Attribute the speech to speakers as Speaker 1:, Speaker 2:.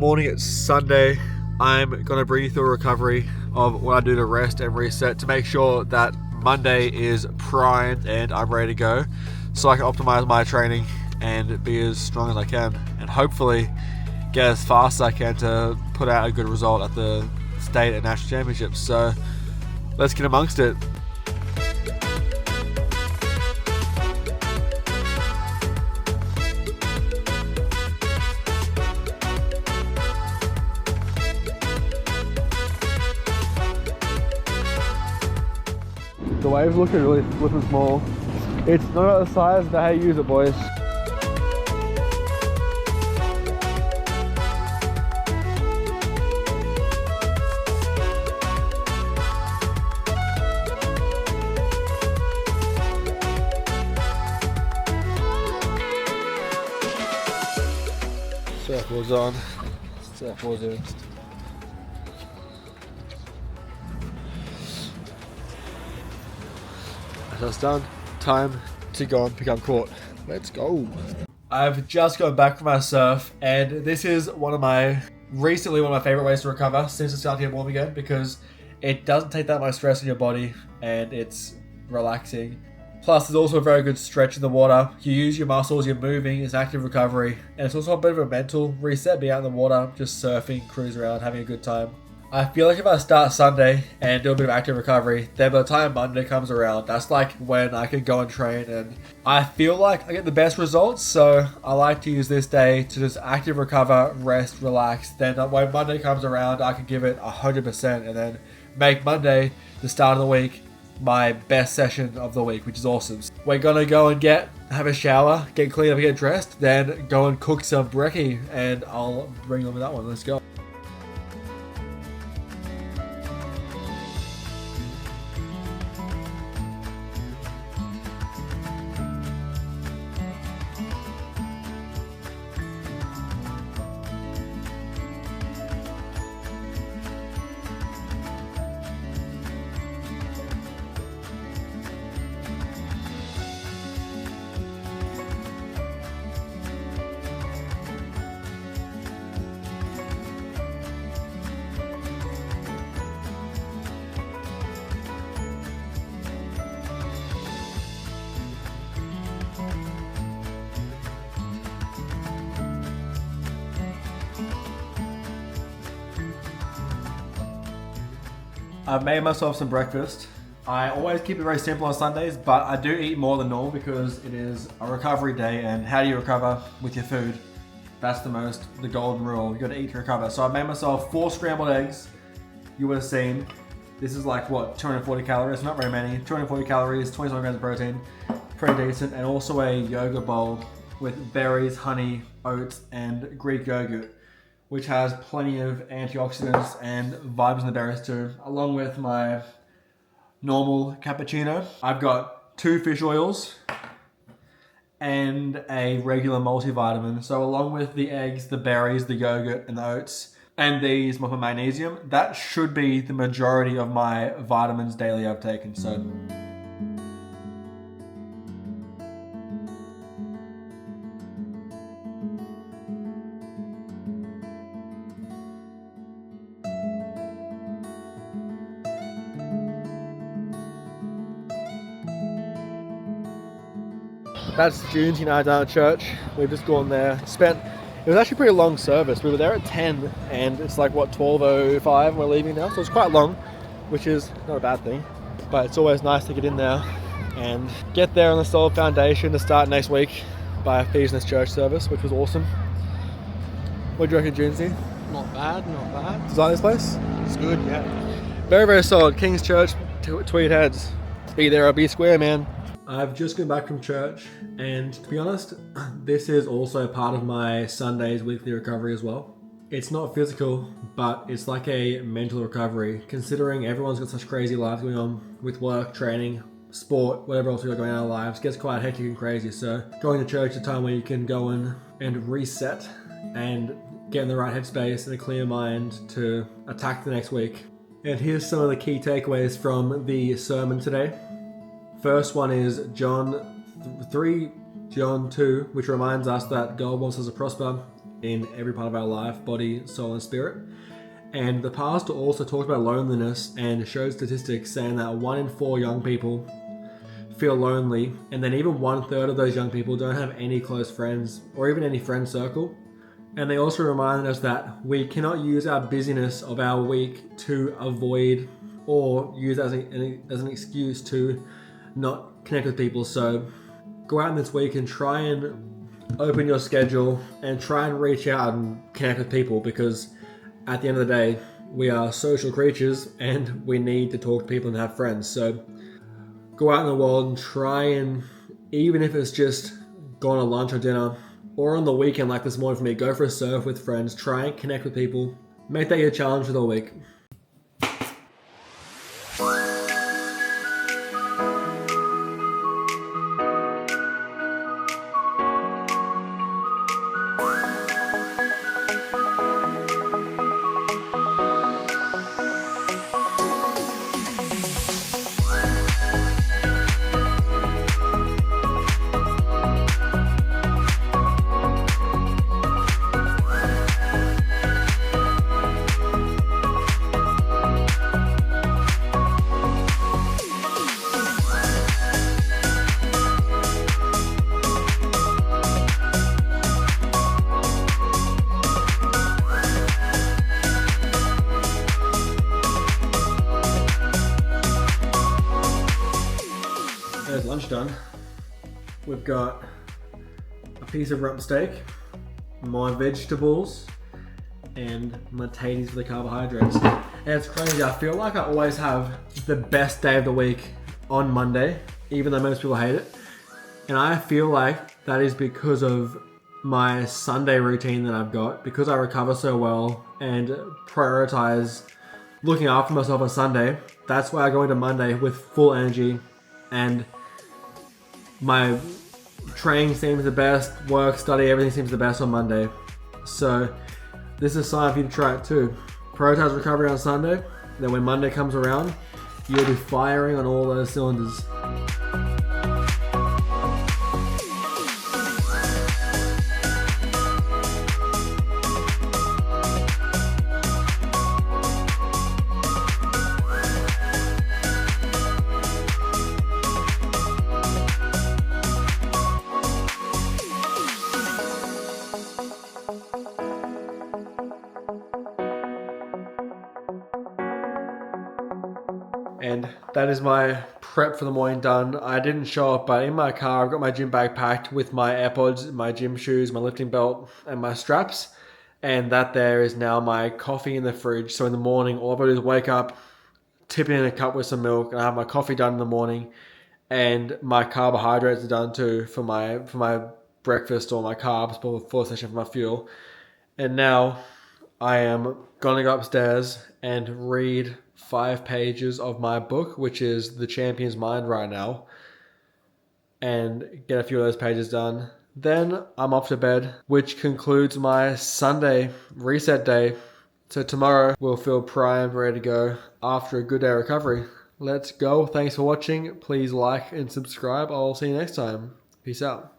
Speaker 1: Morning, it's Sunday. I'm going to bring you through a recovery of what I do to rest and reset to make sure that Monday is primed and I'm ready to go so I can optimize my training and be as strong as I can and hopefully get as fast as I can to put out a good result at the state and national championships. So let's get amongst it. The wave's looking small. It's not about the size, but how you use it, boys. Surfboard's on. Surfboard's in. That's done. Time to go and pick up court. Let's go. I've just got back from my surf, and this is one of my favorite ways to recover since it's starting to get warm again, because it doesn't take that much stress on your body and it's relaxing. Plus, there's also a very good stretch in the water. You use your muscles, you're moving, it's active recovery, and it's also a bit of a mental reset, being out in the water, just surfing, cruise around, having a good time. I feel like if I start Sunday and do a bit of active recovery, then by the time Monday comes around, that's like when I can go and train, and I feel like I get the best results. So I like to use this day to just active recover, rest, relax. Then when Monday comes around, I can give it 100% and then make Monday the start of the week my best session of the week, which is awesome. We're gonna go and have a shower, get cleaned up, get dressed, then go and cook some brekkie, and I'll bring them with that one. Let's go. I've made myself some breakfast. I always keep it very simple on Sundays, but I do eat more than normal because it is a recovery day, and how do you recover with your food? That's the golden rule. You gotta eat to recover. So I made myself 4 scrambled eggs. You would have seen. This is like, what, 240 calories? Not very many. 240 calories, 27 grams of protein. Pretty decent. And also a yogurt bowl with berries, honey, oats, and Greek yogurt, which has plenty of antioxidants and vitamins in the berries too, along with my normal cappuccino. I've got 2 fish oils and a regular multivitamin. So along with the eggs, the berries, the yogurt, and the oats, and these with my magnesium, that should be the majority of my vitamins daily I've taken. So that's June's and I down at church. We've just gone there. It was actually a pretty long service. We were there at 10 and it's like, what, 12:05 and we're leaving now. So it's quite long, which is not a bad thing. But it's always nice to get in there and get there on a solid foundation to start next week by Ephesians church service, which was awesome. What do you reckon, Junesy?
Speaker 2: Not bad, not bad.
Speaker 1: Design this place?
Speaker 2: It's good, yeah.
Speaker 1: Very, very solid. King's Church, Tweed Heads. Be there or be square, man. I've just come back from church, and to be honest, this is also part of my Sunday's weekly recovery as well. It's not physical, but it's like a mental recovery, considering everyone's got such crazy lives going on with work, training, sport, whatever else we got going on in our lives. It gets quite hectic and crazy, so going to church is a time where you can go in and reset and get in the right headspace and a clear mind to attack the next week. And here's some of the key takeaways from the sermon today. First one is John 2, which reminds us that God wants us to prosper in every part of our life, body, soul, and spirit. And the pastor also talks about loneliness and shows statistics saying that 1 in 4 young people feel lonely, and then even 1/3 of those young people don't have any close friends or even any friend circle. And they also remind us that we cannot use our busyness of our week to avoid or use as an excuse to not connect with people. So go out in this week and try and open your schedule and try and reach out and connect with people, because at the end of the day, we are social creatures and we need to talk to people and have friends. So go out in the world and try and, even if it's just go on a lunch or dinner, or on the weekend like this morning for me, go for a surf with friends, try and connect with people. Make that your challenge for the week. There's lunch done. We've got a piece of rump steak, my vegetables, and my tatties for the carbohydrates. And it's crazy, I feel like I always have the best day of the week on Monday, even though most people hate it. And I feel like that is because of my Sunday routine that I've got, because I recover so well and prioritize looking after myself on Sunday. That's why I go into Monday with full energy, and my training seems the best, work, study, everything seems the best on Monday. So this is a sign for you to try it too. Prioritize recovery on Sunday, then when Monday comes around, you'll be firing on all those cylinders. And that is my prep for the morning done. I didn't show up, but in my car I've got my gym bag packed with my AirPods, my gym shoes, my lifting belt, and my straps. And that there is now my coffee in the fridge. So in the morning, all I've got to do is wake up, tip it in a cup with some milk, and I have my coffee done in the morning. And my carbohydrates are done too for my breakfast, or my carbs before the session for my fuel. And now I am gonna go upstairs and read 5 pages of my book, which is The Champion's Mind right now, and get a few of those pages done. Then I'm off to bed, which concludes my Sunday reset day. So tomorrow we'll feel primed, ready to go after a good day of recovery. Let's go. Thanks for watching. Please like and subscribe. I'll see you next time. Peace out.